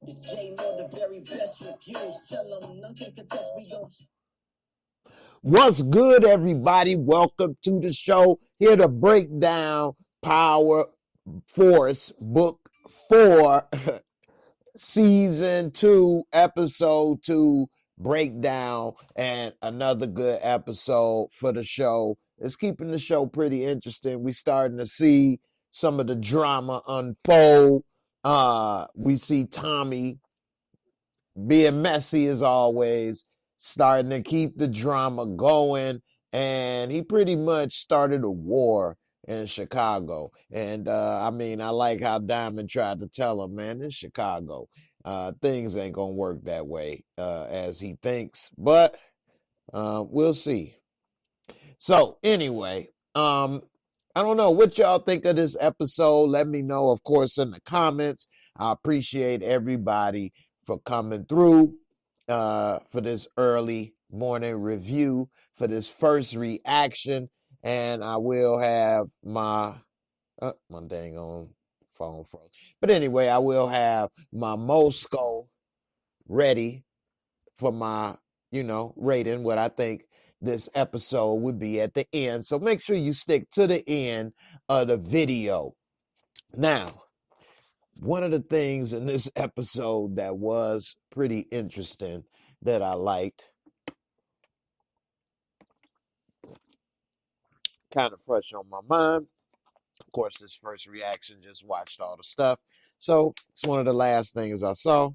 JAYMOORE, the very best reviews. Tell them nothing can test me on. What's good, everybody? Welcome to the show. Here to break down Power Force Book 4, Season 2, Episode 2 breakdown, and another good episode for the show. It's keeping the show pretty interesting. We starting to see some of the drama unfold. We see Tommy being messy as always, starting to keep the drama going. And he pretty much started a war in Chicago. And I like how Diamond tried to tell him, man, it's Chicago. Things ain't going to work that way as he thinks. But we'll see. So, anyway, I don't know what y'all think of this episode. Let me know, of course, in the comments. I appreciate everybody for coming through for this early morning review, for this first reaction. And I will have my dang on phone froze. But anyway, I will have my Moscow ready for my, rating, what I think this episode would be at the end. So make sure you stick to the end of the video. Now, one of the things in this episode that was pretty interesting that I liked, kind of fresh on my mind. Of course, this first reaction just watched all the stuff. So it's one of the last things I saw.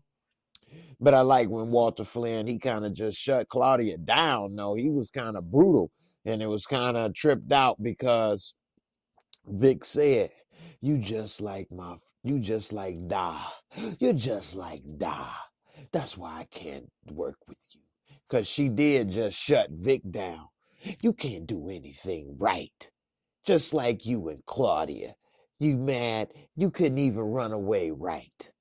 But I like when Walter Flynn, he kind of just shut Claudia down. No, he was kind of brutal. And it was kind of tripped out because Vic said, you just like Da. You're just like Da. That's why I can't work with you. Because she did just shut Vic down. You can't do anything right. Just like you and Claudia. You mad? You couldn't even run away right.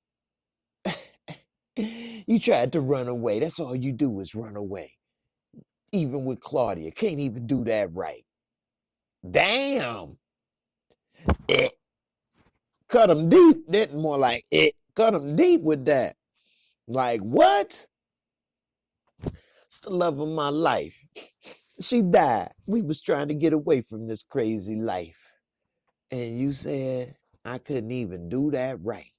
You tried to run away. That's all you do is run away. Even with Claudia. Can't even do that right. Damn. It cut him deep. Didn't more like it. Cut him deep with that. Like, what? It's the love of my life. She died. We was trying to get away from this crazy life. And you said I couldn't even do that right.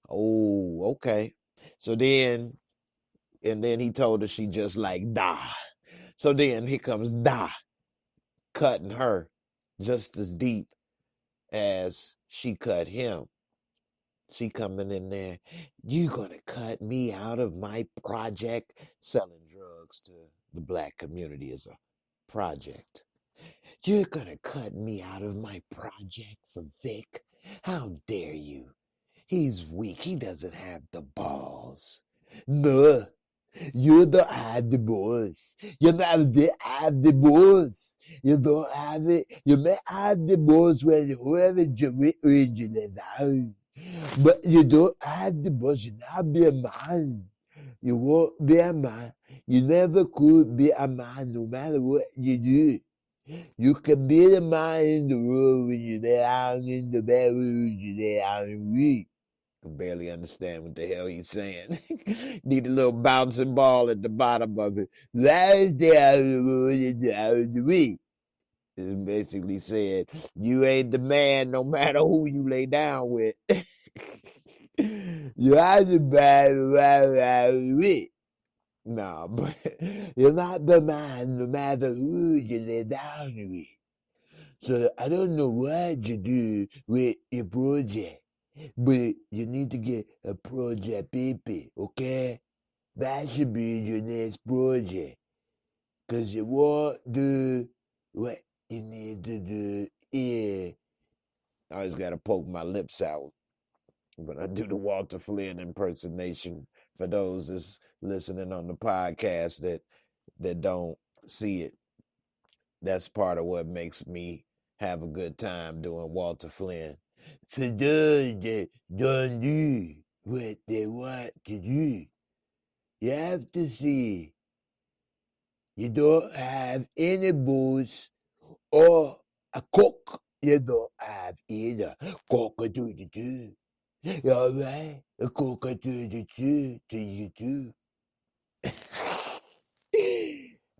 Oh, okay. So then, and then he told her she just like Da. So then here comes Da, cutting her just as deep as she cut him. She coming in there, you gonna cut me out of my project? Selling drugs to the black community as a project. You're gonna cut me out of my project for Vic? How dare you? He's weak. He doesn't have the balls. No, you don't have the balls. You don't have the balls. You don't have it. You may have the balls when you have it originally. But you don't have the balls. You not be a man. You won't be a man. You never could be a man no matter what you do. You can be the man in the room when you're down in the bedroom, you're down weak. Can barely understand what the hell he's saying. Need a little bouncing ball at the bottom of it. Last day I was down the week. It basically said, you ain't the man no matter who you lay down with. You are the man with. No, but you're not the man no matter who you lay down with. So I don't know what you do with your project, but you need to get a project paper, okay? That should be your next project. Because you won't do what you need to do here. I always got to poke my lips out when I do the Walter Flynn impersonation for those that's listening on the podcast that don't see it. That's part of what makes me have a good time doing Walter Flynn. For those that don't do what they want to do, you have to see you don't have any booze or a cook. You don't have either. Cock-a-doodle-doo. All right. A coca to the two to you too.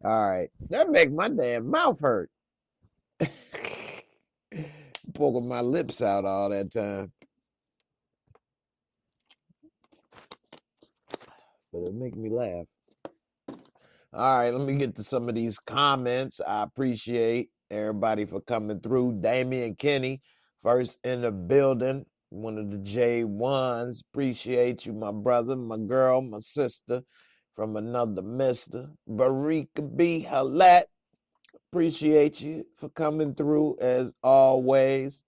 All right. That make my damn mouth hurt. Poking my lips out all that time. But it make me laugh. All right, let me get to some of these comments. I appreciate everybody for coming through. Damian Kenny, first in the building. One of the J1s. Appreciate you, my brother, my girl, my sister from another mister. Barika B. Halat. Appreciate you for coming through as always.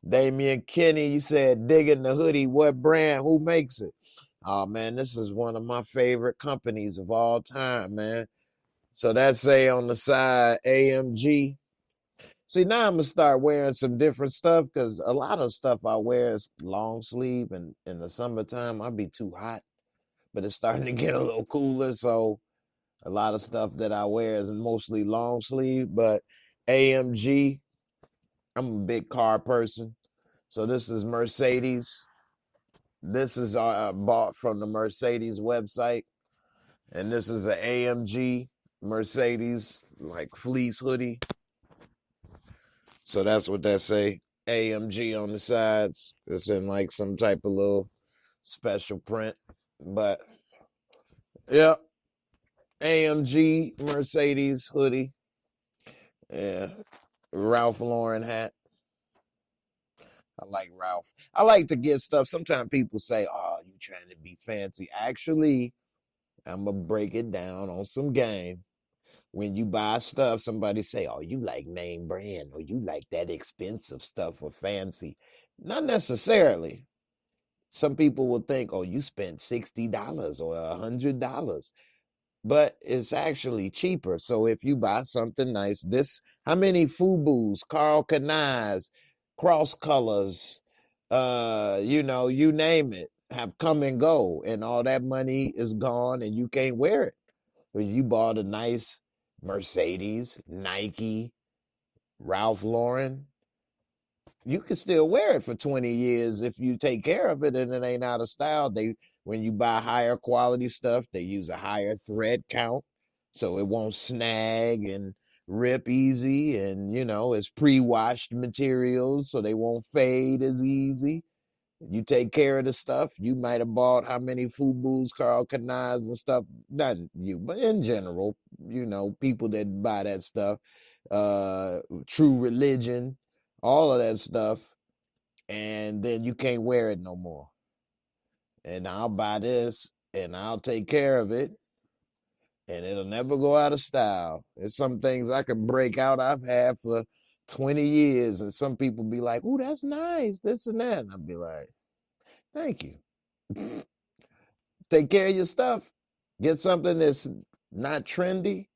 Damian Kenny, you said digging the hoodie. What brand? Who makes it? Oh man, this is one of my favorite companies of all time, man. So that say on the side AMG. See, now I'm gonna start wearing some different stuff because a lot of stuff I wear is long sleeve, and in the summertime I'll be too hot. But it's starting to get a little cooler, so a lot of stuff that I wear is mostly long sleeve. But AMG, I'm a big car person, so this is Mercedes. This is bought from the Mercedes website, and this is an AMG Mercedes like fleece hoodie. So that's what that say. AMG on the sides. It's in like some type of little special print. But yeah, AMG Mercedes hoodie. Yeah. Ralph Lauren hat. I like Ralph. I like to get stuff. Sometimes people say, oh, you trying to be fancy. Actually, I'm going to break it down on some game. When you buy stuff, somebody say, oh, you like name brand or you like that expensive stuff or fancy. Not necessarily. Some people will think, oh, you spent $60 or $100, but it's actually cheaper. So if you buy something nice, how many FUBUs, Carl Kanais, Cross Colors, you name it, have come and go, and all that money is gone and you can't wear it. But you bought a nice Mercedes, Nike, Ralph Lauren, you can still wear it for 20 years if you take care of it and it ain't out of style. When you buy higher quality stuff, they use a higher thread count so it won't snag and rip easy, and it's pre-washed materials so they won't fade as easy. You take care of the stuff. You might have bought how many FUBUs, Carl Kanais and stuff. Not you, but in general, people that buy that stuff, True Religion, all of that stuff, and then you can't wear it no more. And I'll buy this and I'll take care of it and it'll never go out of style. There's some things I can break out I've had for 20 years, and some people be like, oh, that's nice, this and that. And I'll be like, thank you. Take care of your stuff. Get something that's not trendy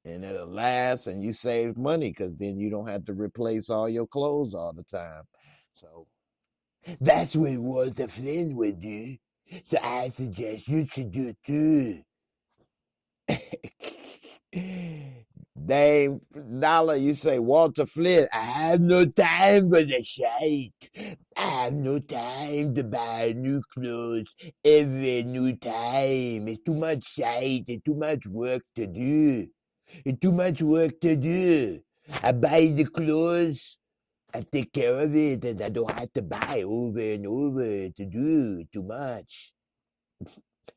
and it'll last, and you save money because then you don't have to replace all your clothes all the time. So that's what Walter Flynn would do. So I suggest you should do it too. Dame Dollar, you say Walter Flynn. I have no time for the shite. I have no time to buy new clothes every new time. It's too much shite. It's too much work to do. It's too much work to do. I buy the clothes, I take care of it, and I don't have to buy over and over to do too much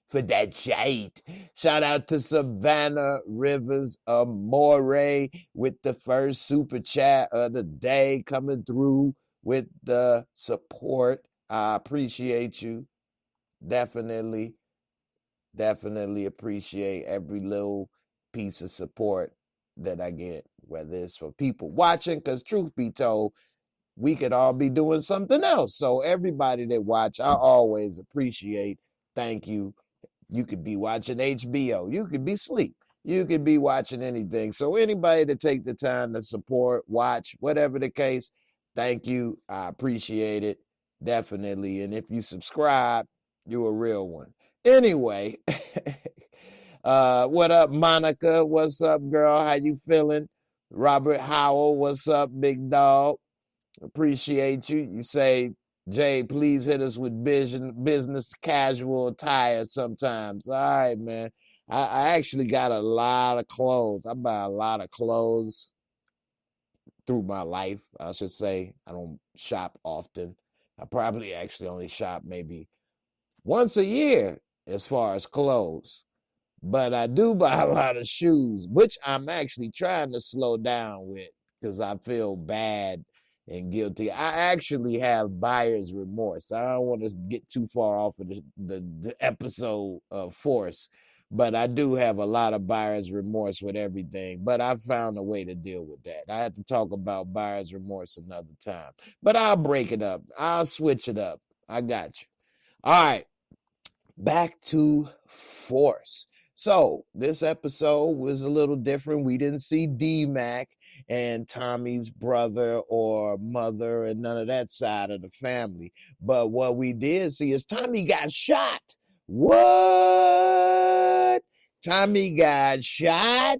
for that shite. Shout out to Savannah Rivers Amore with the first super chat of the day, coming through with the support. I appreciate you. Definitely appreciate every little piece of support that I get, whether it's for people watching, because truth be told, we could all be doing something else. So everybody that watch, I always appreciate. Thank you. You could be watching HBO. You could be asleep. You could be watching anything. So anybody that take the time to support, watch, whatever the case, thank you. I appreciate it. Definitely. And if you subscribe, you're a real one. Anyway, what up, Monica? What's up, girl? How you feeling? Robert Howell, what's up, big dog? Appreciate you. You say Jay, please hit us with business casual attire sometimes. All right, man. I actually got a lot of clothes. I buy a lot of clothes through my life, I should say. I don't shop often. I probably actually only shop maybe once a year as far as clothes. But I do buy a lot of shoes, which I'm actually trying to slow down with because I feel bad and guilty. I actually have buyer's remorse. I don't want to get too far off of the episode of Force, but I do have a lot of buyer's remorse with everything. But I found a way to deal with that. I have to talk about buyer's remorse another time, but I'll break it up. I'll switch it up. I got you. All right, back to Force. So this episode was a little different. We didn't see D-Mac and Tommy's brother or mother and none of that side of the family. But what we did see is Tommy got shot. What? Tommy got shot?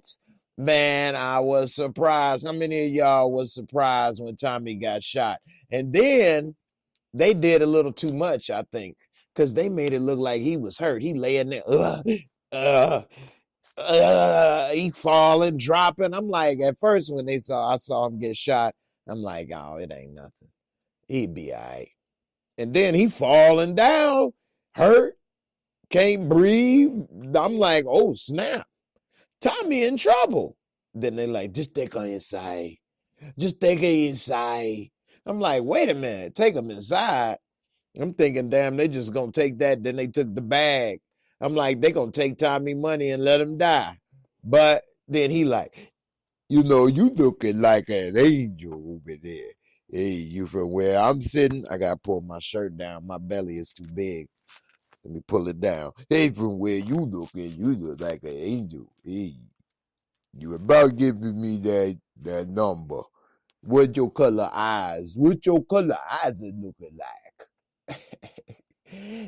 Man, I was surprised. How many of y'all was surprised when Tommy got shot? And then they did a little too much, I think, because they made it look like he was hurt. He laying there, he falling, dropping. I'm like, at first when I saw him get shot, I'm like, oh, it ain't nothing. He'd be all right. And then he falling down, hurt, can't breathe. I'm like, oh, snap. Tommy in trouble. Then they like, just take her inside. Just take her inside. I'm like, wait a minute, take him inside. I'm thinking, damn, they just gonna take that. Then they took the bag. I'm like, they gonna take Tommy money and let him die. But then he like, you looking like an angel over there. Hey, you from where I'm sitting? I gotta pull my shirt down. My belly is too big. Let me pull it down. Hey, from where you looking, you look like an angel. Hey, you about giving me that number. What your color eyes? What your color eyes are looking like?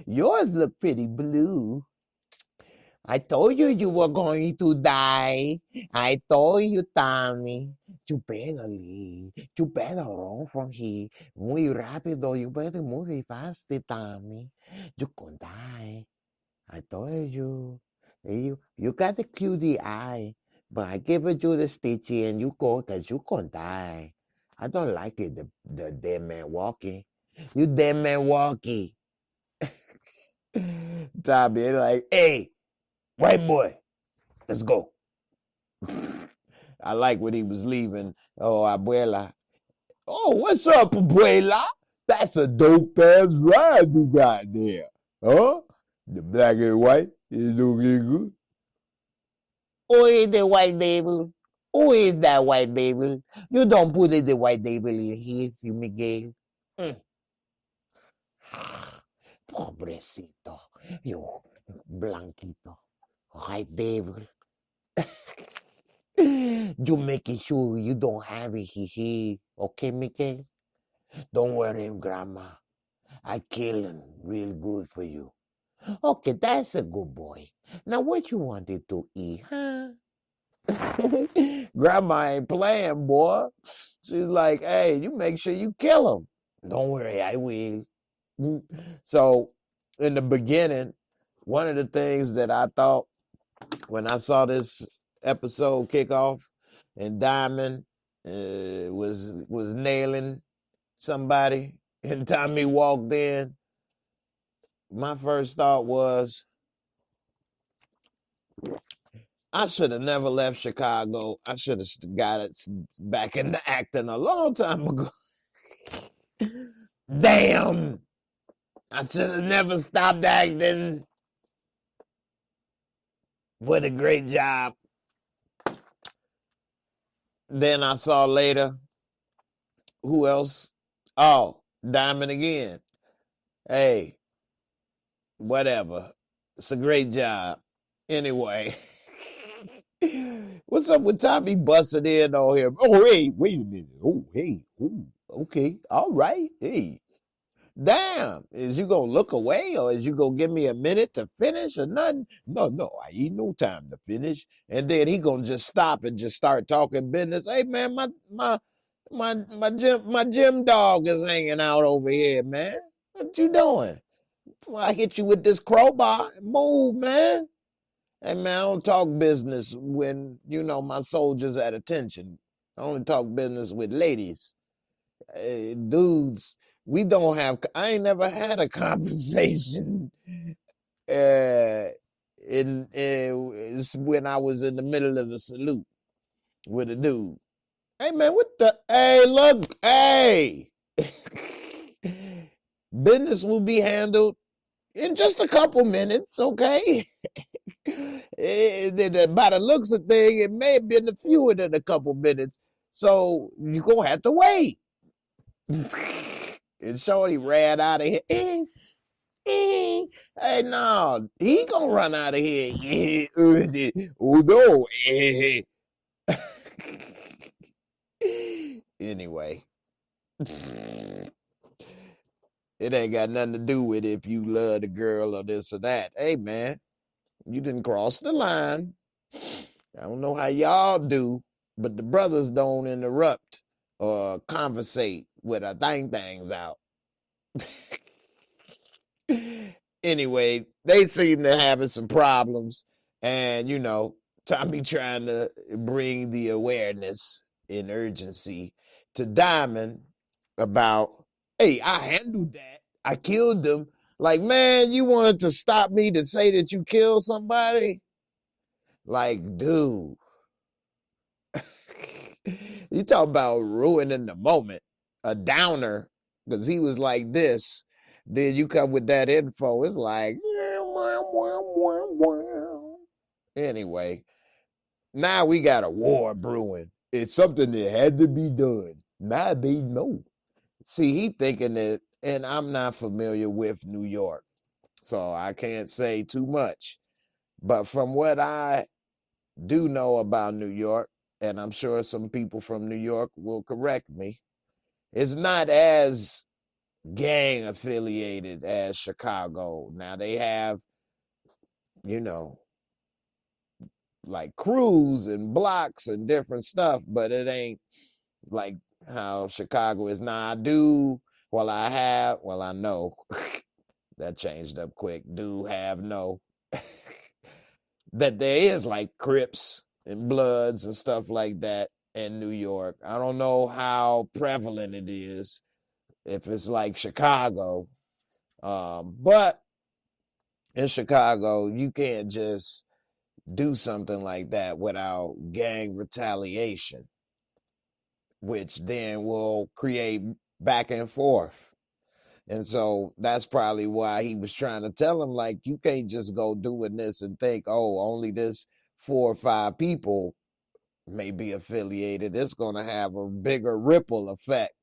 Yours look pretty blue. I told you were going to die. I told you, Tommy. You better leave. You better run from here. Muy rápido. You better move fast, Tommy. You gonna die. I told you. You got a cutie eye. But I give it you the stitchy and you go because you gonna die. I don't like it, the dead man walking. You dead man walking. Tommy like, hey, white boy, let's go. I like when he was leaving. Oh, abuela. Oh, what's up, abuela? That's a dope ass ride you got there. Huh? The black and white is looking good. Who is the white devil? Who is that white devil? You don't put the white devil in here, you Miguel. Pobrecito, you blanquito, white devil. You making sure you don't have it here, okay, Miguel? Don't worry, Grandma. I kill him real good for you. Okay, that's a good boy. Now, what you wanted to eat, huh? Grandma ain't playing, boy. She's like, hey, you make sure you kill him. Don't worry, I will. So, in the beginning, one of the things that I thought when I saw this episode kick off and Diamond was nailing somebody and Tommy walked in, my first thought was, I should have never left Chicago. I should have got it back into acting a long time ago. Damn! I should have never stopped acting. What a great job. Then I saw later, who else? Oh, Diamond again. Hey, whatever. It's a great job. Anyway. What's up with Tommy busting in on him? Oh, hey, wait a minute. Oh, hey. Oh, okay. All right. Hey. Damn. Is you going to look away or is you going to give me a minute to finish or nothing? No. I ain't no time to finish. And then he going to just stop and just start talking business. Hey, man, my my gym dog is hanging out over here, man. What you doing? I hit you with this crowbar. Move, man. Hey, man, I don't talk business when, my soldiers at attention. I only talk business with ladies. Dudes, I ain't never had a conversation it's when I was in the middle of a salute with a dude. Hey, man, hey, look, hey. Business will be handled in just a couple minutes, okay? By the looks of things, it may have been fewer than a couple minutes, so you're going to have to wait. And Shorty ran out of here. Hey, no, he gonna run out of here. Oh, no. Anyway. It ain't got nothing to do with if you love the girl or this or that. Hey, man, you didn't cross the line. I don't know how y'all do, but the brothers don't interrupt or conversate with our things out. Anyway, they seem to having some problems, and Tommy trying to bring the awareness and urgency to Diamond about, hey, I handled that. I killed them. Like, man, you wanted to stop me to say that you killed somebody? Like, dude. You talk about ruining the moment. A downer, because he was like this. Then you come with that info. It's like, anyway, now we got a war brewing. It's something that had to be done. Now they know. See, he thinking that, and I'm not familiar with New York, so I can't say too much. But from what I do know about New York, and I'm sure some people from New York will correct me, it's not as gang affiliated as Chicago. Now they have, like crews and blocks and different stuff, but it ain't like how Chicago is. Now I know that changed up quick. Know that there is like Crips and Bloods and stuff like that in New York. I don't know how prevalent it is if it's like Chicago. But in Chicago, you can't just do something like that without gang retaliation, which then will create back and forth. And so that's probably why he was trying to tell him, like, you can't just go doing this and think, oh, only this 4 or 5 people may be affiliated. It's going to have a bigger ripple effect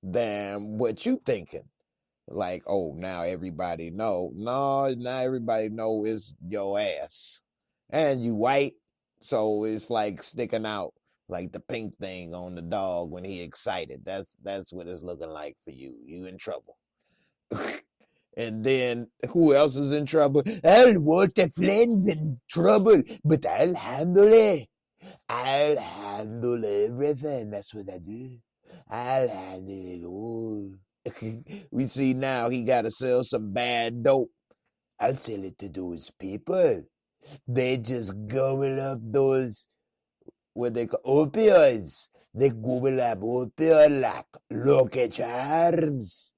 than what you thinking. Like, oh, now everybody know. No, now everybody know it's your ass. And you white, so it's like sticking out like the pink thing on the dog when he excited. That's what it's looking like for you. You in trouble. And then who else is in trouble? I'll Walter Flynn's in trouble, but I'll handle it. I'll handle everything. That's what I do. I'll handle it all. We see now he got to sell some bad dope. I'll sell it to those people. They just gobble up those, what they call opioids. They gobble up opioid like Lucky Charms.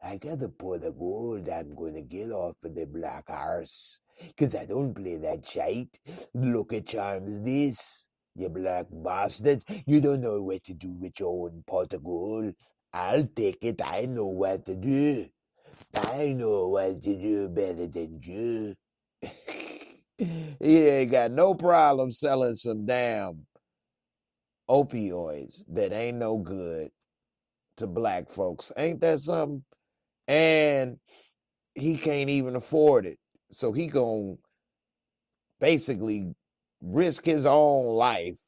I got a pot of gold I'm going to get off of the black horse. Because I don't play that shite. Lucky Charms this. You black bastards. You don't know what to do with your own pot of gold. I'll take it. I know what to do. I know what to do better than you. He ain't got no problem selling some damn opioids that ain't no good to black folks. Ain't that something? And he can't even afford it. So he gonna basically risk his own life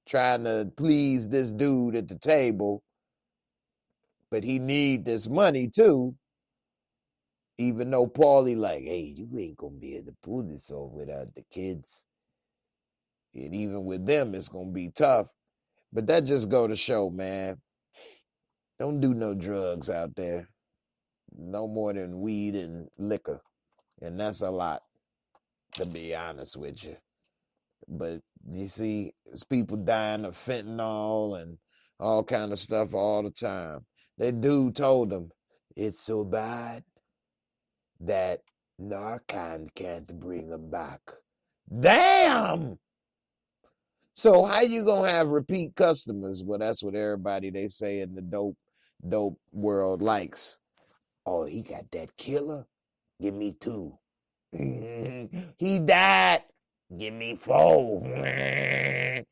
trying to please this dude at the table. But he need this money too. Even though Paulie like, hey, you ain't gonna be able to pull this off without the kids. And even with them, it's gonna be tough. But that just go to show, man, Don't do no drugs out there. No more than weed and liquor. And that's a lot, to be honest with you. But you see, it's people dying of fentanyl and all kind of stuff all the time. That dude told them, it's so bad that Narcan can't bring them back. Damn! So how you gonna have repeat customers? Well, that's what everybody they say in the dope world likes. Oh, he got that killer? Give me 2. He died. Give me 4.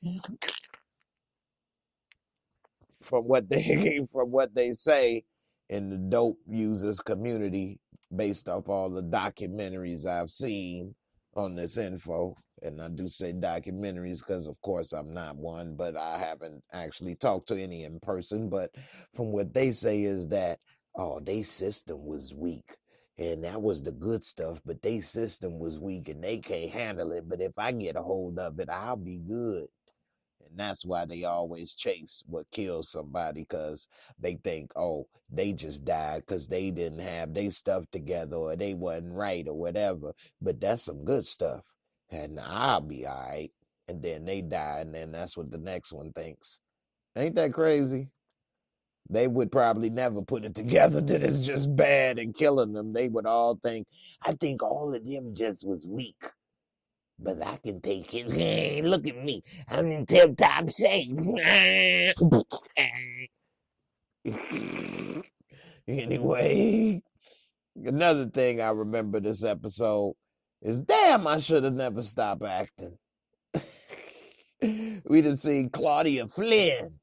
From what they say in the dope users community, based off all the documentaries I've seen on this info. And I do say documentaries because, of course, I'm not one, but I haven't actually talked to any in person. But from what they say is that, oh, their system was weak. And that was the good stuff, but their system was weak and they can't handle it. But if I get a hold of it, I'll be good. And that's why they always chase what kills somebody, because they think, oh, they just died because they didn't have their stuff together or they wasn't right or whatever. But that's some good stuff. And I'll be all right. And then they die, and then that's what the next one thinks. Ain't that crazy? They would probably never put it together that it's just bad and killing them. They would all think, I think all of them just was weak. But I can take it. Hey, look at me. I'm in tip top shape. Anyway, another thing I remember this episode is, damn, I should have never stopped acting. We done seen Claudia Flynn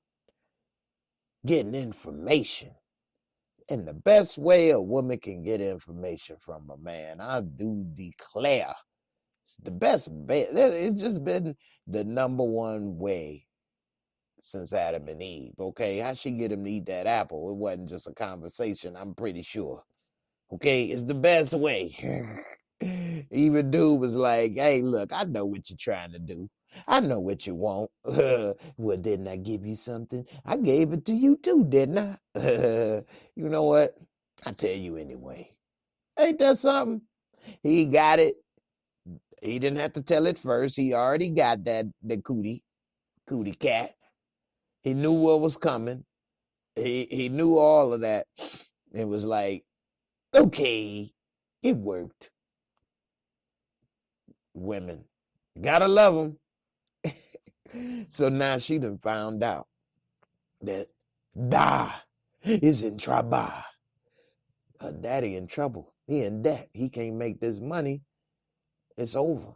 getting information. And the best way a woman can get information from a man, I do declare, it's the best. It's just been the number one way since Adam and Eve. Okay, how she get him to eat that apple? It wasn't just a conversation, I'm pretty sure. Okay, it's the best way. Even dude was like, hey, look, I know what you're trying to do. I know what you want. Well, didn't I give you something? I gave it to you too, didn't I? You know what? I tell you anyway. Ain't that something? He got it. He didn't have to tell it first. He already got the cootie cat. He knew what was coming. He knew all of that. It was like, okay, it worked. Women, gotta love them. So now she done found out that Da is in trouble. Her daddy in trouble. He in debt. He can't make this money. It's over.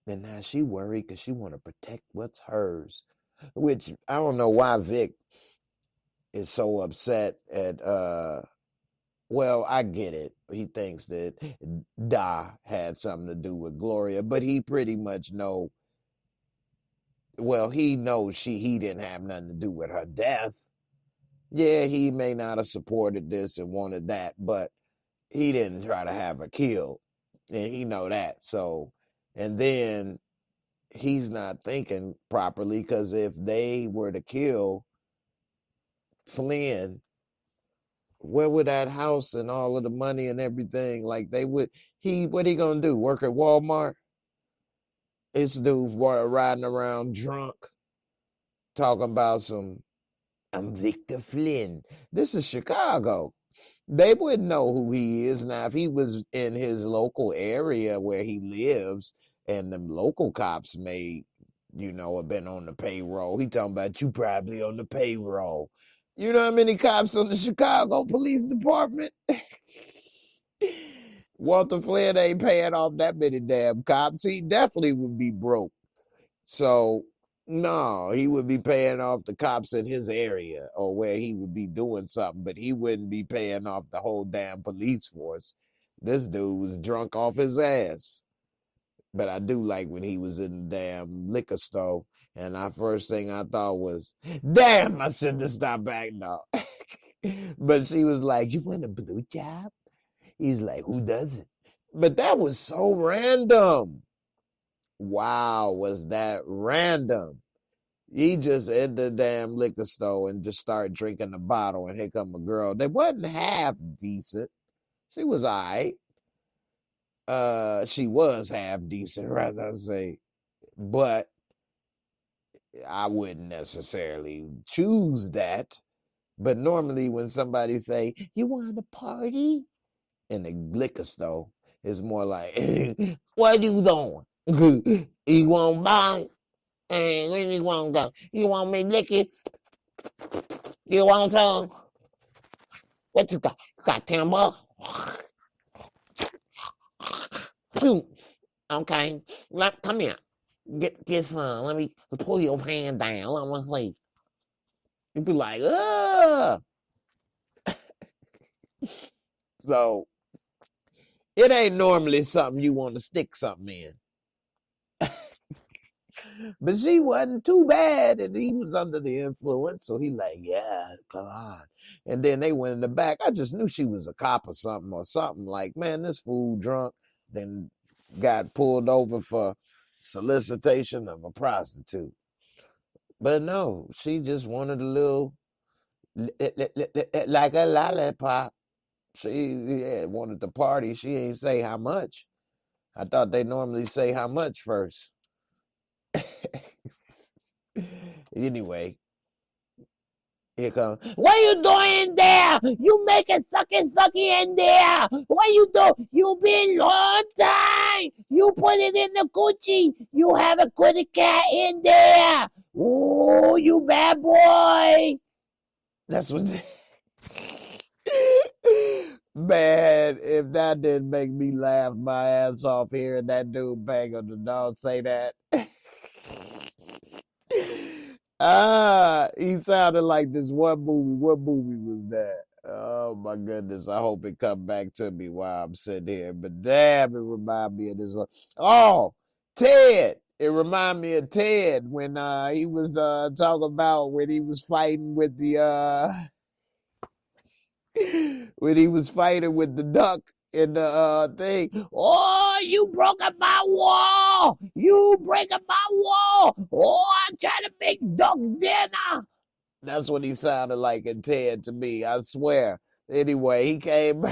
And now she worried because she want to protect what's hers. Which I don't know why Vic is so upset at well, I get it. He thinks that Da had something to do with Gloria, but he pretty much know. Well, he knows he didn't have nothing to do with her death. Yeah, he may not have supported this and wanted that, but he didn't try to have her killed, and he know that. So, and then he's not thinking properly, because if they were to kill Flynn, where would that house and all of the money and everything, like they would, what he gonna do, work at Walmart? This dude riding around drunk talking about I'm Victor Flynn. This is Chicago. They wouldn't know who he is. Now, if he was in his local area where he lives and them local cops may, have been on the payroll, he talking about you probably on the payroll. You know how many cops on the Chicago Police Department? Walter Flynn ain't paying off that many damn cops. He definitely would be broke. So, no, he would be paying off the cops in his area or where he would be doing something, but he wouldn't be paying off the whole damn police force. This dude was drunk off his ass. But I do like when he was in the damn liquor store, and the first thing I thought was, damn, I shouldn't have stopped back now. But she was like, you want a blue job? He's like, who doesn't? But that was so random. Wow, was that random? He just in the damn liquor store and just started drinking the bottle, and here come a girl. They wasn't half decent. She was all right. She was half decent, rather say, but I wouldn't necessarily choose that. But normally when somebody say, you want a party? In the liquor store, it's more like, what you doing? You want to buy? And where you want to go? You want me liquor? You want some? What you got? You got 10 bucks? Okay, come here. Get some. Let me pull your hand down. Let me see. You'd be like, ugh. So it ain't normally something you want to stick something in. But she wasn't too bad, and he was under the influence, so he like, yeah, come on. And then they went in the back. I just knew she was a cop or something. Like, man, this fool drunk, then got pulled over for solicitation of a prostitute. But no, she just wanted a little, like a lollipop. She wanted to party. She ain't say how much. I thought they normally say how much first. Anyway, here comes. What you doing there? You make it sucky in there. What you do? You been long time. You put it in the Gucci. You have a kitty cat in there. Oh, you bad boy. That's what. Man, if that didn't make me laugh my ass off hearing that dude bang on the dog say that. He sounded like this one movie. What movie was that? Oh my goodness. I hope it come back to me while I'm sitting here. But damn, it remind me of this one. Oh, Ted. It remind me of Ted when he was talking about when he was fighting with the when he was fighting with the duck in the thing. Oh, you broke up my wall. You break up my wall. Oh, I'm trying to make duck dinner. That's what he sounded like in Ted to me, I swear. Anyway, he came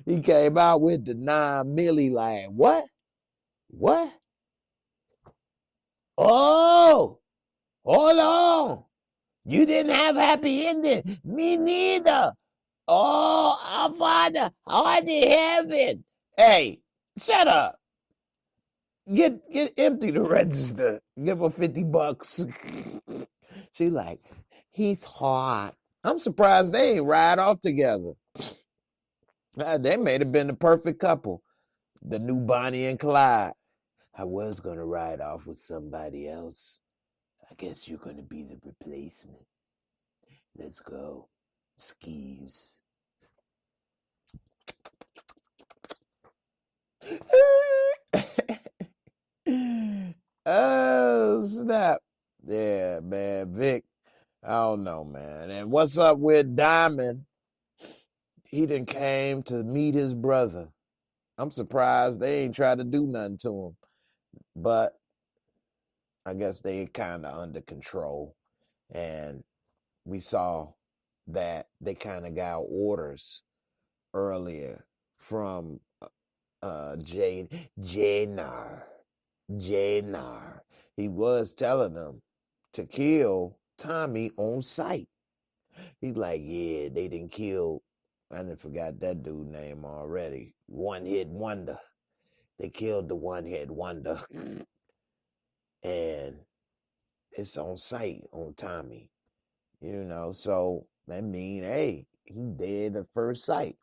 he came out with the 9 milli line. What? What? Oh, hold on. You didn't have happy ending. Me neither. Oh, our Father, art in heaven. Hey, shut up. Get empty the register. Give her $50. She like, he's hot. I'm surprised they ain't ride off together. They may have been the perfect couple. The new Bonnie and Clyde. I was going to ride off with somebody else. I guess you're going to be the replacement. Let's go. Skis. Oh, snap. Yeah, man. Vic, I don't know, man. And what's up with Diamond? He done came to meet his brother. I'm surprised they ain't tried to do nothing to him. But I guess they kind of under control. And we saw that they kind of got orders earlier from Jaynar. He was telling them to kill Tommy on sight. He's like, yeah, they didn't kill, I done forgot that dude's name already. One Hit Wonder. They killed the One Hit Wonder. And it's on sight on Tommy. You know, so that mean, hey, he dead at first sight.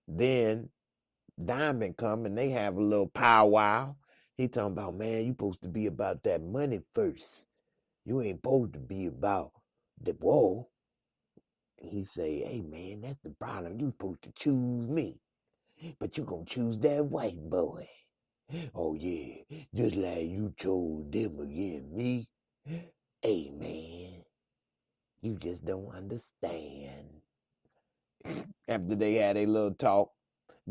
Then Diamond come and they have a little powwow. He talking about, man, you supposed to be about that money first. You ain't supposed to be about the war. He say, hey, man, that's the problem. You supposed to choose me. But you gonna choose that white boy. Oh, yeah, just like you chose them again, me. Hey, man, you just don't understand. After they had a little talk,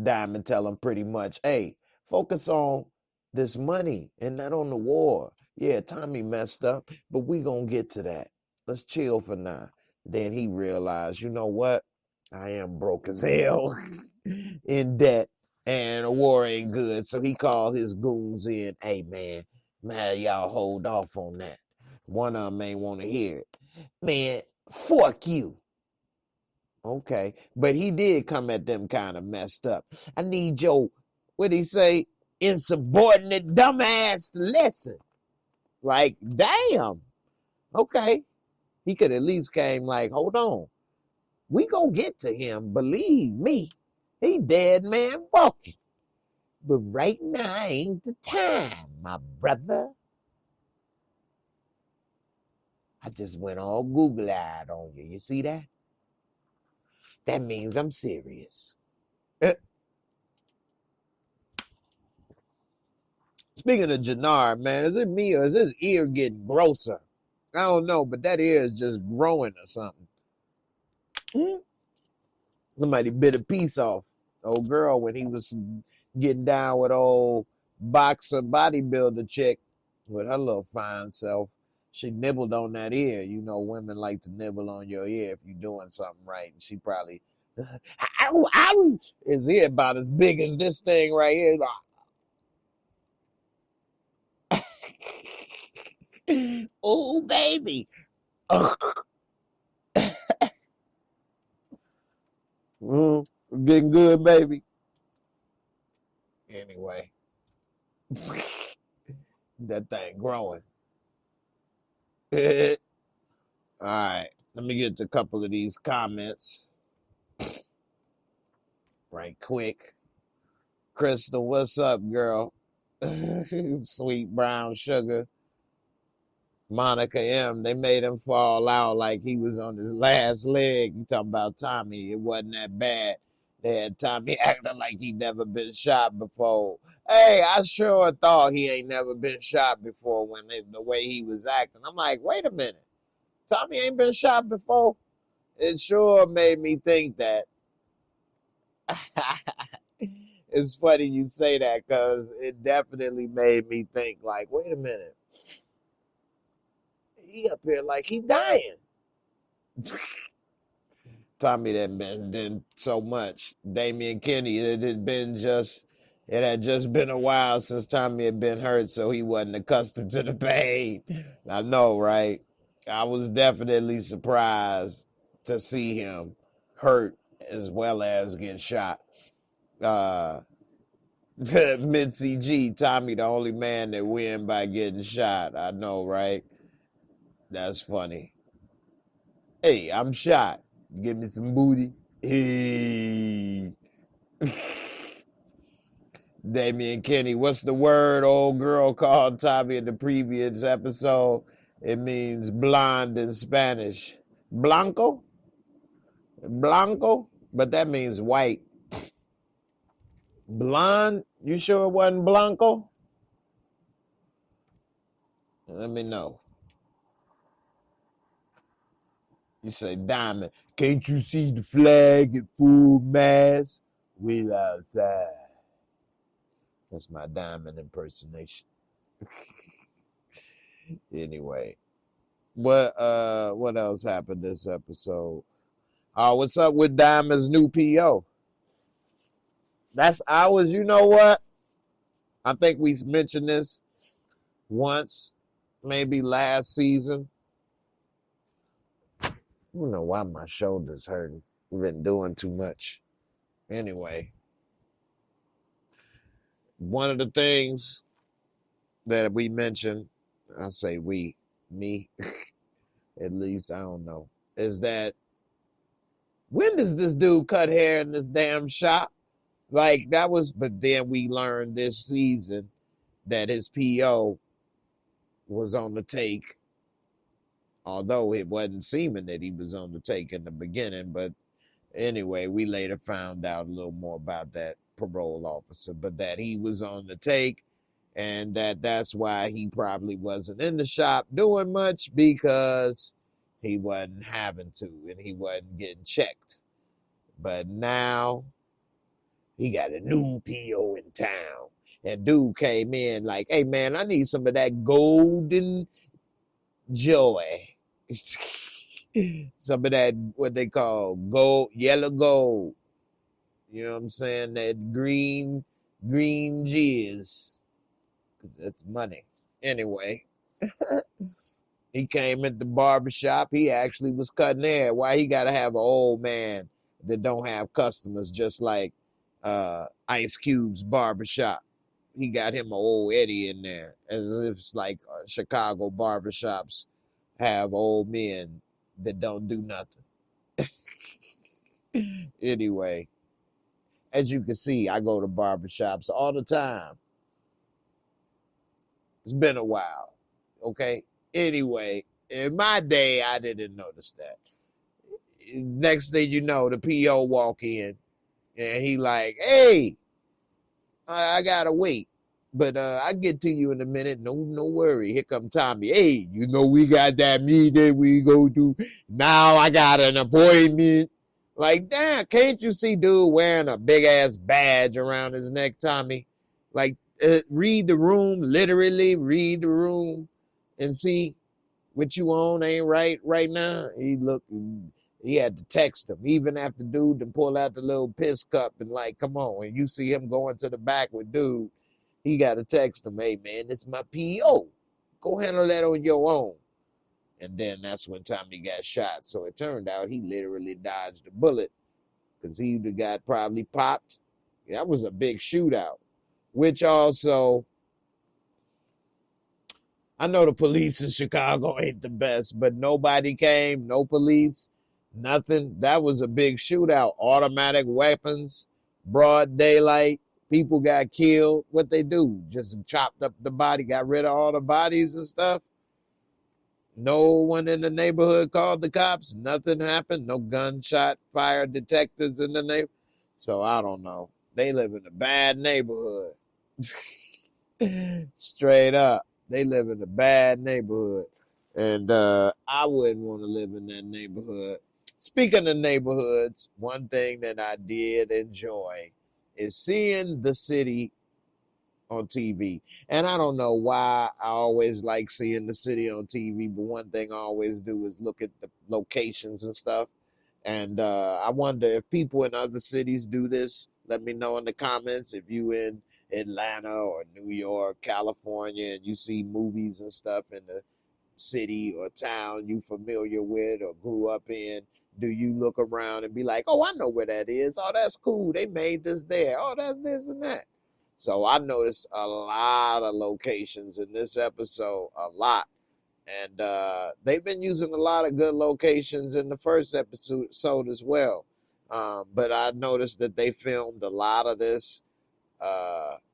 Diamond tell him pretty much, hey, focus on this money and not on the war. Yeah, Tommy messed up, but we gonna get to that. Let's chill for now. Then he realized, you know what? I am broke as hell, in debt, and a war ain't good. So he called his goons in. Hey man, y'all hold off on that. One of them ain't want to hear it. Man, fuck you. Okay, but he did come at them kind of messed up. I need your, what he say, insubordinate dumbass to listen. Like, damn. Okay. He could at least came like, hold on. We gonna get to him. Believe me. He dead man walking. But right now ain't the time, my brother. I just went all Google-eyed on you. You see that? That means I'm serious. Speaking of Jannar, man, is it me or is his ear getting grosser? I don't know, but that ear is just growing or something. Somebody bit a piece off. Old girl when he was getting down with old boxer bodybuilder chick with her little fine self. She nibbled on that ear. You know, women like to nibble on your ear if you're doing something right. And she probably, his ear about as big as this thing right here. Oh, baby. Getting good, baby. Anyway, that thing growing. All right, let me get to a couple of these comments right quick. Crystal, what's up, girl? Sweet brown sugar. Monica M, they made him fall out like he was on his last leg. You talking about Tommy, it wasn't that bad. They had Tommy acting like he never been shot before. Hey, I sure thought he ain't never been shot before when the way he was acting. I'm like, wait a minute. Tommy ain't been shot before? It sure made me think that. It's funny you say that because it definitely made me think like, wait a minute. He up here like he dying. Tommy didn't been so much. Damian Kenny, it had just been a while since Tommy had been hurt, so he wasn't accustomed to the pain. I know, right? I was definitely surprised to see him hurt as well as get shot. Mid CG, Tommy, the only man that win by getting shot. I know, right? That's funny. Hey, I'm shot. Give me some booty. Hey. Damian Kenny, what's the word old girl called Tommy in the previous episode? It means blonde in Spanish. Blanco? Blanco? But that means white. Blonde? You sure it wasn't Blanco? Let me know. You say, Diamond, can't you see the flag at full mast? We outside. That's my Diamond impersonation. Anyway, what else happened this episode? What's up with Diamond's new PO? That's ours. You know what? I think we mentioned this once, maybe last season. I don't know why my shoulder's hurting. We've been doing too much. Anyway, one of the things that we mentioned, I say we, me, at least, I don't know, is that when does this dude cut hair in this damn shop? Like that was, but then we learned this season that his PO was on the take, although it wasn't seeming that he was on the take in the beginning. But anyway, we later found out a little more about that parole officer, but that he was on the take and that's why he probably wasn't in the shop doing much because he wasn't having to and he wasn't getting checked. But now he got a new PO in town. And dude came in like, hey man, I need some of that golden joy. Some of that, what they call gold, yellow gold. You know what I'm saying? That green jizz. 'Cause that's money. Anyway, he came at the barbershop. He actually was cutting hair. Why he got to have an old man that don't have customers, just like Ice Cube's barbershop? He got him an old Eddie in there, as if it's like Chicago barbershops have old men that don't do nothing. Anyway, as you can see, I go to barbershops all the time. It's been a while. Okay. Anyway, in my day, I didn't notice that. Next thing you know, the PO walk in and he like, hey, I gotta wait. But I get to you in a minute. No worry. Here come Tommy. Hey, you know we got that meeting we go to. Now I got an appointment. Like, damn, can't you see dude wearing a big ass badge around his neck, Tommy? Like, read the room, literally read the room and see what you on ain't right now. He had to text him, even after dude to pull out the little piss cup and like, come on. And you see him going to the back with dude, he got to text him, hey man, this is my PO. Go handle that on your own. And then that's when Tommy got shot. So it turned out he literally dodged a bullet because he got probably popped. That was a big shootout, which also, I know the police in Chicago ain't the best, but nobody came, no police, nothing. That was a big shootout. Automatic weapons, broad daylight, people got killed. What they do? Just chopped up the body, got rid of all the bodies and stuff. No one in the neighborhood called the cops. Nothing happened. No gunshot fire detectors in the neighborhood. So I don't know. They live in a bad neighborhood. Straight up. They live in a bad neighborhood. And I wouldn't want to live in that neighborhood. Speaking of neighborhoods, one thing that I did enjoy is seeing the city on TV. And I don't know why I always like seeing the city on TV, but one thing I always do is look at the locations and stuff. And I wonder if people in other cities do this. Let me know in the comments if you in Atlanta or New York, California, and you see movies and stuff in the city or town you familiar with or grew up in. Do you look around and be like, oh, I know where that is. Oh, that's cool. They made this there. Oh, that's this and that. So I noticed a lot of locations in this episode, a lot. And they've been using a lot of good locations in the first episode as well. But I noticed that they filmed a lot of this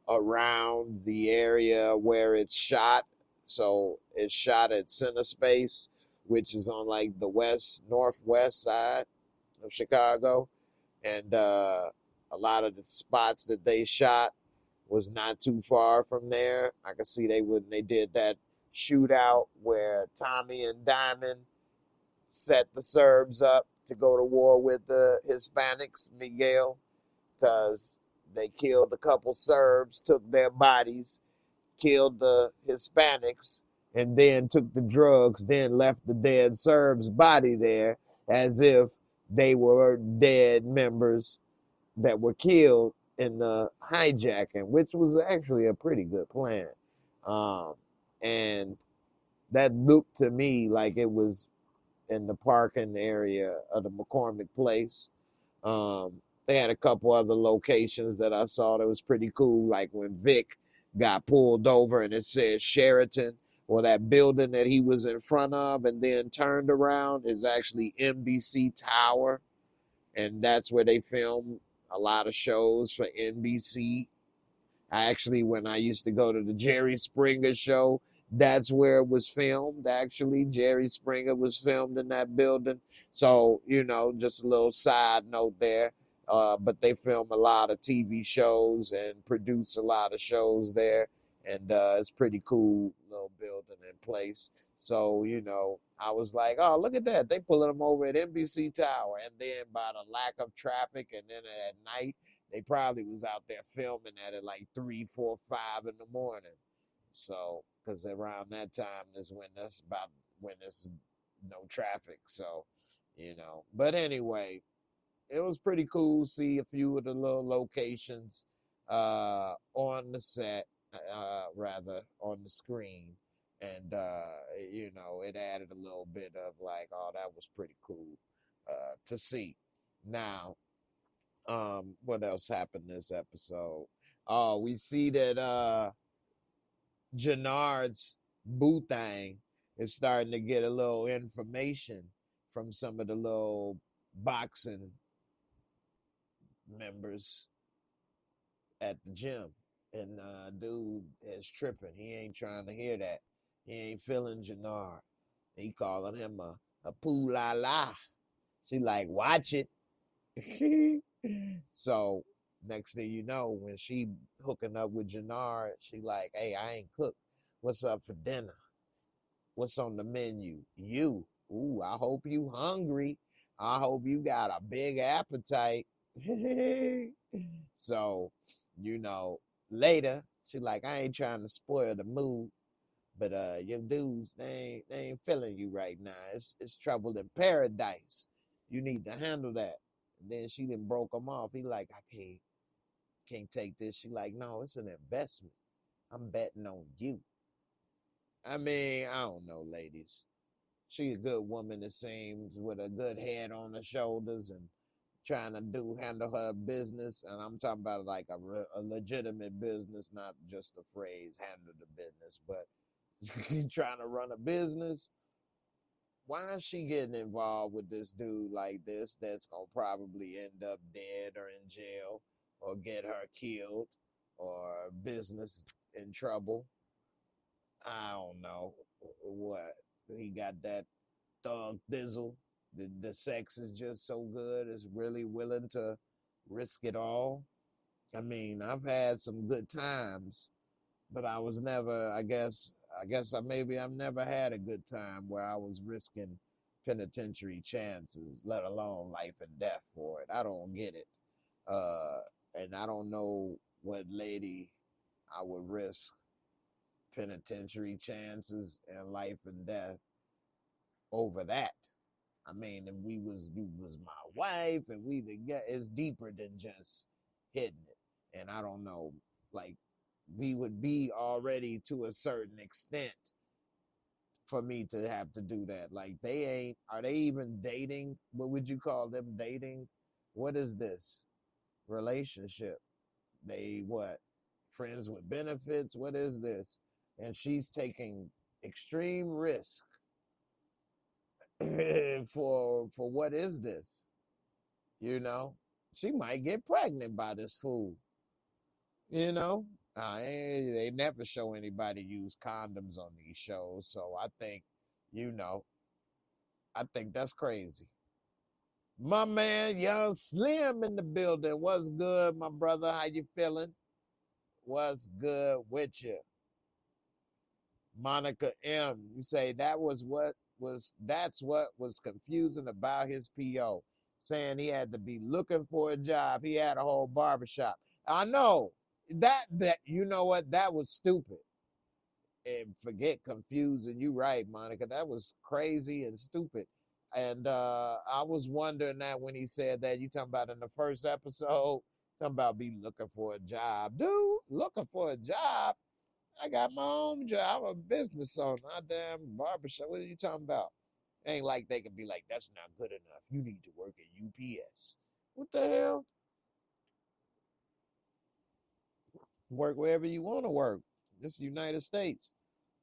around the area where it's shot. So it's shot at Center Space, which is on like the northwest side of Chicago. And a lot of the spots that they shot was not too far from there. I could see they did that shootout where Tommy and Diamond set the Serbs up to go to war with the Hispanics, Miguel, because they killed a couple Serbs, took their bodies, killed the Hispanics, and then took the drugs, then left the dead Serb's body there as if they were dead members that were killed in the hijacking, which was actually a pretty good plan. And that looked to me like it was in the parking area of the McCormick Place. They had a couple other locations that I saw that was pretty cool, like when Vic got pulled over and it said Sheraton, or that building that he was in front of and then turned around is actually NBC Tower. And that's where they filmed a lot of shows for NBC. When I used to go to the Jerry Springer show, that's where it was filmed. Actually, Jerry Springer was filmed in that building. So, just a little side note there. But they film a lot of TV shows and produce a lot of shows there. And it's pretty cool little building in place. So, I was like, oh, look at that. They pulling them over at NBC Tower. And then by the lack of traffic and then at night, They probably was out there filming at like 3, 4, 5 in the morning. So, because around that time is when there's no traffic. So, But anyway, it was pretty cool to see a few of the little locations on the set, rather on the screen. And, it added a little bit of like, oh, that was pretty cool to see. Now, what else happened this episode? Oh, we see that Jannard's boo thing is starting to get a little information from some of the little boxing members at the gym. And dude is tripping. He ain't trying to hear that. He ain't feeling Jannard. He calling him a poo la la. She like, watch it. So next thing you know, when she hooking up with Jannard, she like, hey, I ain't cooked. What's up for dinner? What's on the menu? You. Ooh, I hope you hungry. I hope you got a big appetite. So, later, she like, I ain't trying to spoil the mood, but your dudes, they ain't feeling you right now. It's trouble in paradise. You need to handle that. And then she done broke him off. He like, I can't take this. She like, no, it's an investment. I'm betting on you. I mean, I don't know, ladies. She a good woman, it seems, with a good head on her shoulders and trying to handle her business. And I'm talking about like a legitimate business, not just the phrase handle the business, but trying to run a business. Why is she getting involved with this dude like this that's going to probably end up dead or in jail or get her killed or business in trouble? I don't know what. He got that thug thizzle. The sex is just so good. It's really willing to risk it all. I mean, I've had some good times, but I was never, maybe I've never had a good time where I was risking penitentiary chances, let alone life and death for it. I don't get it. And I don't know what lady I would risk penitentiary chances and life and death over that. I mean, if you was my wife and we together, it's deeper than just hitting it. And I don't know, like, we would be already to a certain extent for me to have to do that. Like, are they even dating? What would you call them dating? What is this relationship? They what? Friends with benefits? What is this? And she's taking extreme risk for what is this? She might get pregnant by this fool. They never show anybody use condoms on these shows, so I think, I think that's crazy. My man, Young Slim in the building. What's good, my brother? How you feeling? What's good with you? Monica M, you say that's what was confusing about his PO, saying he had to be looking for a job. He had a whole barbershop. I know that you know what, that was stupid. And forget confusing. You right, Monica. That was crazy and stupid. And I was wondering that when he said that, you talking about in the first episode, talking about be looking for a job. Dude, looking for a job? I got my own job. I'm a business owner. I damn barbershop. What are you talking about? Ain't like they can be like, that's not good enough. You need to work at UPS. What the hell? Work wherever you want to work. This is the United States.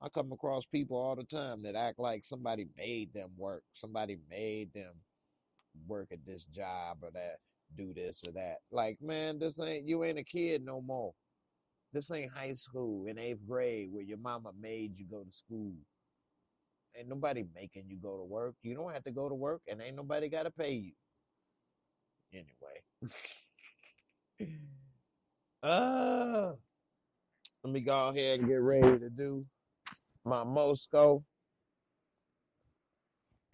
I come across people all the time that act like somebody made them work. Somebody made them work at this job or that, do this or that. Like, man, you ain't a kid no more. This ain't high school in 8th grade where your mama made you go to school. Ain't nobody making you go to work. You don't have to go to work, and ain't nobody got to pay you. Anyway. Let me go ahead and get ready to do my Mosco.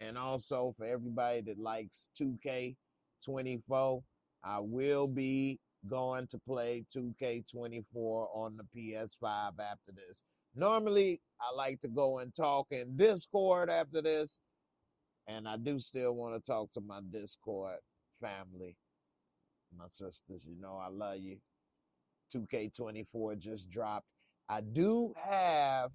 And also for everybody that likes 2K24, I will be going to play 2K24 on the PS5 after this. Normally, I like to go and talk in Discord after this, and I do still want to talk to my Discord family. My sisters, you know I love you. 2K24 just dropped. I do have,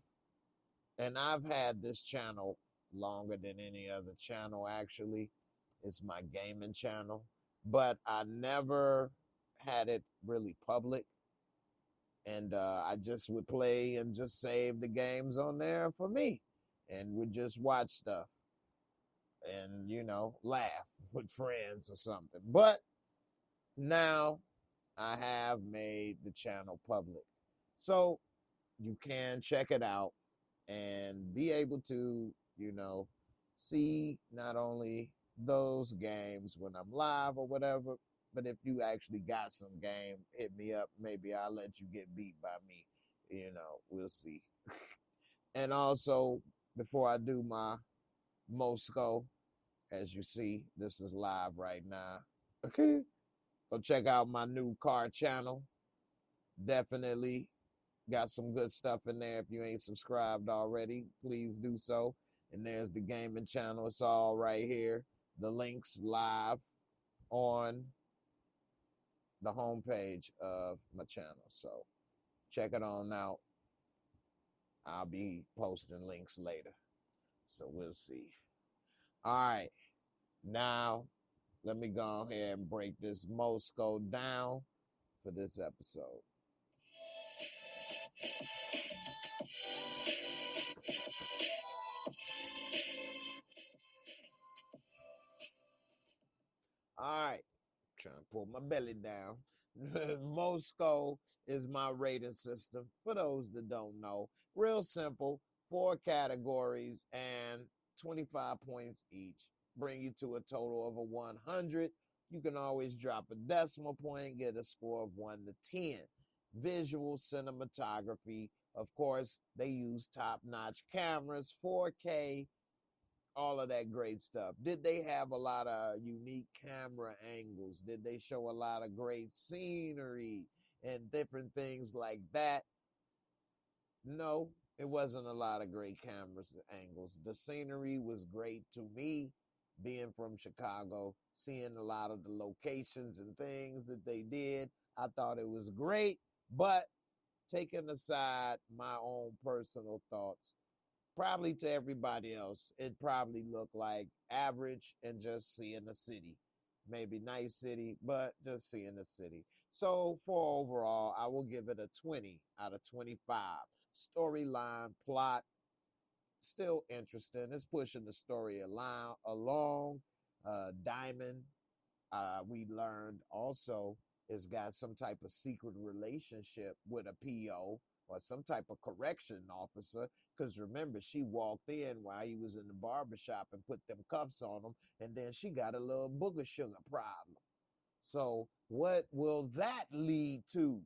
and I've had this channel longer than any other channel, actually. It's my gaming channel, but I never had it really public. And I just would play and just save the games on there for me and would just watch stuff and, you know, laugh with friends or something. But now I have made the channel public. So you can check it out and be able to, you know, see not only those games when I'm live or whatever, but if you actually got some game, hit me up. Maybe I'll let you get beat by me. You know, we'll see. And also, before I do my Moscow, as you see, this is live right now. Okay. Go check out my new car channel. Definitely got some good stuff in there. If you ain't subscribed already, please do so. And there's the gaming channel. It's all right here. The links live on the homepage of my channel. So check it on out. I'll be posting links later. So we'll see. All right. Now, let me go ahead and break this Moscow down for this episode. All right. Trying to pull my belly down. Moscow is my rating system. For those that don't know, real simple, 4 categories and 25 points each. Bring you to a total of a 100. You can always drop a decimal point, get a score of 1 to 10. Visual cinematography, of course, they use top-notch cameras, 4K, all of that great stuff. Did they have a lot of unique camera angles? Did they show a lot of great scenery and different things like that? No, it wasn't a lot of great cameras angles. The scenery was great to me, being from Chicago, seeing a lot of the locations and things that they did. I thought it was great, but taking aside my own personal thoughts, probably to everybody else, it probably looked like average and just seeing the city. Maybe nice city, but just seeing the city. So for overall, I will give it a 20 out of 25. Storyline, plot, still interesting. It's pushing the story along. Diamond, we learned also, has got some type of secret relationship with a PO or some type of correction officer. Because remember, she walked in while he was in the barbershop and put them cuffs on him, and then she got a little booger sugar problem. So what will that lead to?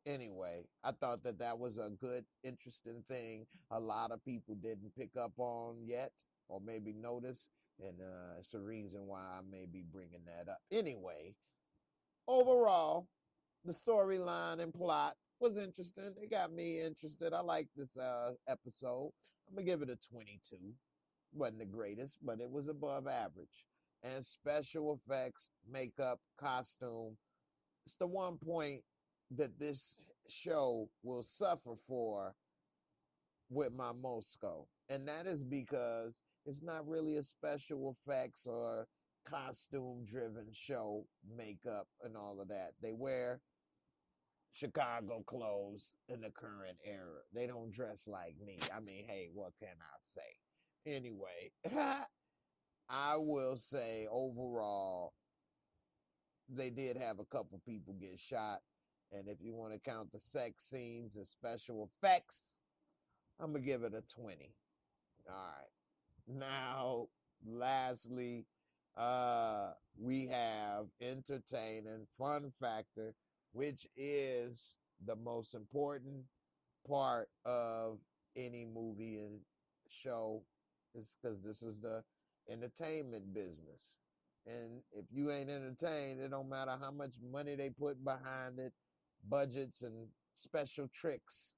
Anyway, I thought that that was a good, interesting thing a lot of people didn't pick up on yet or maybe notice. And it's a reason why I may be bringing that up. Anyway, overall, the storyline and plot was interesting. It got me interested. I like this episode. I'm going to give it a 22. Wasn't the greatest, but it was above average. And special effects, makeup, costume, it's the one point that this show will suffer for with my Moscow. And that is because it's not really a special effects or costume driven show, makeup and all of that. They wear Chicago clothes in the current era. They don't dress like me. I mean, hey, what can I say? Anyway, I will say overall, they did have a couple people get shot. And if you want to count the sex scenes and special effects, I'm going to give it a 20. All right. Now, lastly, we have entertaining fun factor, which is the most important part of any movie and show, is because this is the entertainment business. And if you ain't entertained, it don't matter how much money they put behind it, budgets and special tricks.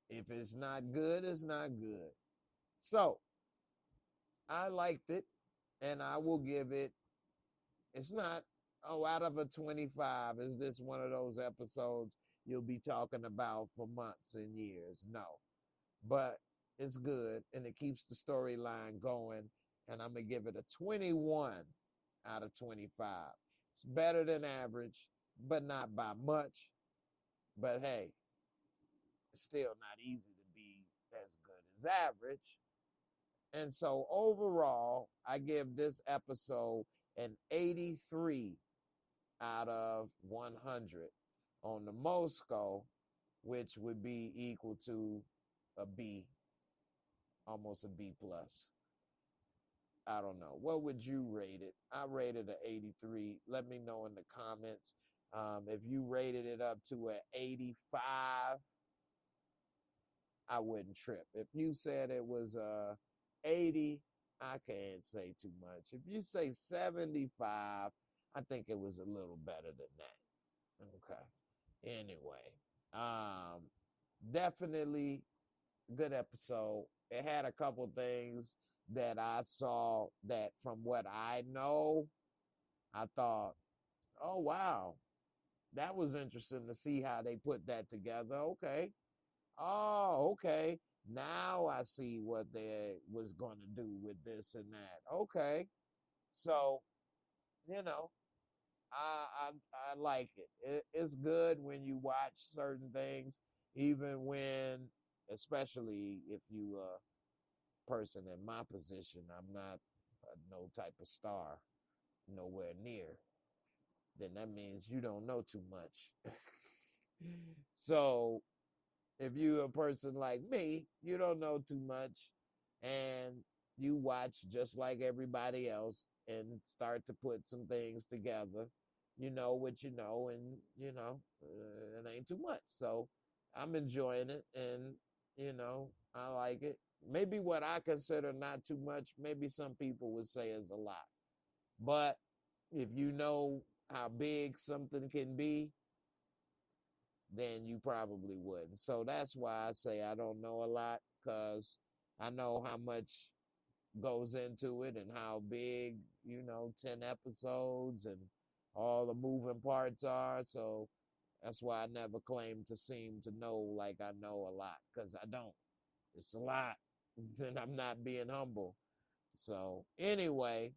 If it's not good, it's not good. So I liked it, and I will give it, it's not, oh, out of a 25, is this one of those episodes you'll be talking about for months and years? No. But it's good, and it keeps the storyline going, and I'm going to give it a 21 out of 25. It's better than average, but not by much. But hey, it's still not easy to be as good as average. And so overall, I give this episode an 83 out of 100 on the MOSCO, which would be equal to a B, almost a B plus. I don't know. What would you rate it? I rated an 83. Let me know in the comments. If you rated it up to an 85, I wouldn't trip. If you said it was 80, I can't say too much. If you say 75, I think it was a little better than that. Okay. Anyway, definitely good episode. It had a couple things that I saw that, from what I know, I thought, oh wow, that was interesting to see how they put that together. Okay. Oh, okay. Now I see what they was going to do with this and that. Okay. So, you know, I like it. It's good when you watch certain things, even when, especially if you a person in my position, I'm not no type of star, nowhere near. Then that means you don't know too much. So if you're a person like me, you don't know too much, and you watch just like everybody else and start to put some things together. You know what you know, and it ain't too much. So I'm enjoying it, and I like it. Maybe what I consider not too much, maybe some people would say is a lot. But if you know how big something can be, then you probably wouldn't. So that's why I say I don't know a lot, because I know how much goes into it and how big, 10 episodes and all the moving parts are. So that's why I never claim to seem to know like I know a lot, because I don't. It's a lot. And I'm not being humble. So anyway,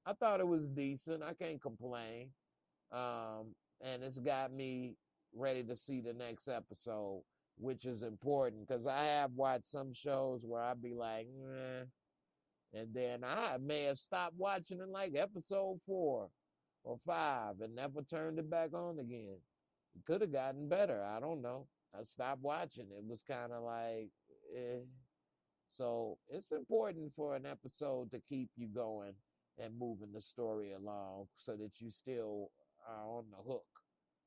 I thought it was decent. I can't complain. And it's got me ready to see the next episode, which is important, because I have watched some shows where I'd be like, meh, and then I may have stopped watching in like episode 4 or 5 and never turned it back on again. It could have gotten better. I don't know. I stopped watching. It was kind of like, eh. So it's important for an episode to keep you going and moving the story along, so that you still are on the hook,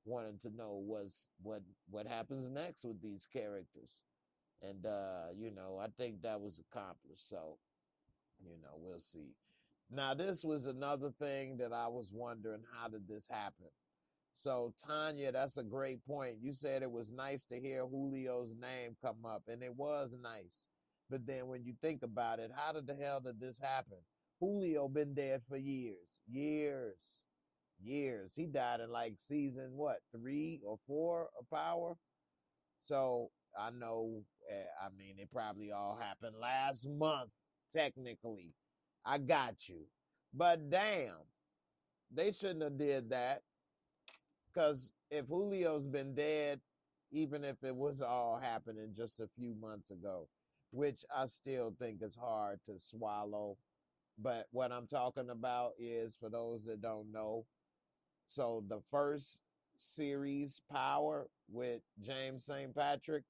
wanting to know what happens next with these characters. And I think that was accomplished. So, we'll see. Now, this was another thing that I was wondering, how did this happen? So, Tanya, that's a great point. You said it was nice to hear Julio's name come up, and it was nice. But then when you think about it, how the hell did this happen? Julio been dead for years. Years. Years. He died in like season, what, 3 or 4 of Power? So, I know, it probably all happened last month, technically. I got you. But damn, they shouldn't have did that. Because if Julio's been dead, even if it was all happening just a few months ago, which I still think is hard to swallow. But what I'm talking about is, for those that don't know, so the first series, Power, with James St. Patrick,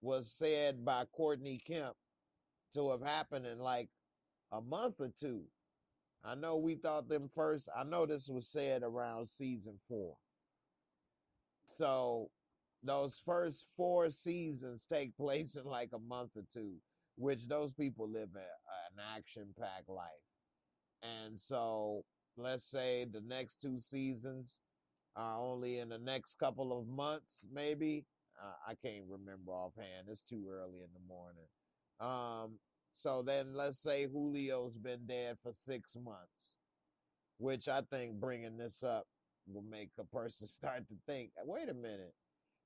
was said by Courtney Kemp to have happened in like a month or two. I know we thought them first. I know this was said around season 4. So those first 4 seasons take place in like a month or two, which those people live an action-packed life. And so let's say the next 2 seasons are only in the next couple of months, maybe. I can't remember offhand. It's too early in the morning. So then let's say Julio's been dead for 6 months, which I think bringing this up will make a person start to think, wait a minute,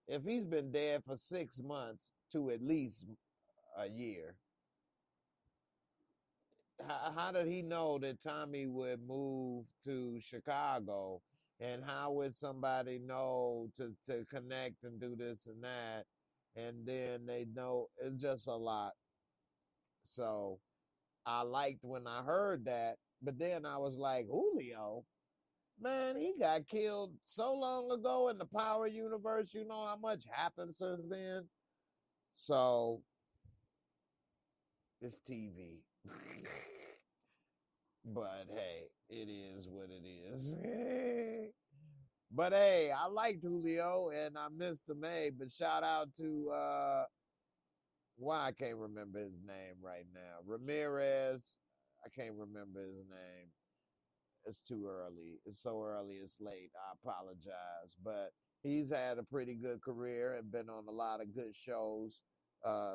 if he's been dead for 6 months to at least a year, how did he know that Tommy would move to Chicago? And how would somebody know to connect and do this and that? And then they know it's just a lot. So I liked when I heard that, but then I was like, Julio, man, he got killed so long ago in the Power universe. You know how much happened since then? So it's TV. But hey, it is what it is. But hey, I liked Julio and I missed him. Hey, but shout out to why I can't remember his name right now. Ramirez. I can't remember his name. It's too early. It's so early, it's late. I apologize. But he's had a pretty good career and been on a lot of good shows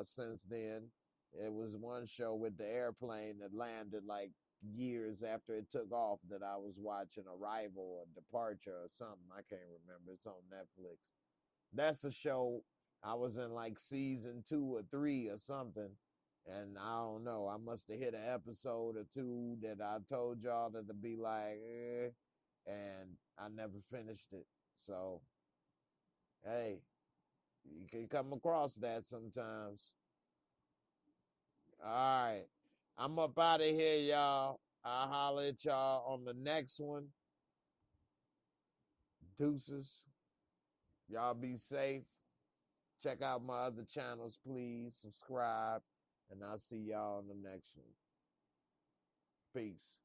since then. It was one show with the airplane that landed like years after it took off that I was watching, Arrival or Departure or something. I can't remember. It's on Netflix. That's a show I was in like season 2 or 3 or something. And I don't know, I must have hit an episode or two that I told y'all that to be like, and I never finished it. So, hey, you can come across that sometimes. All right. I'm up out of here, y'all. I'll holler at y'all on the next one. Deuces. Y'all be safe. Check out my other channels, please. Subscribe. And I'll see y'all on the next one. Peace.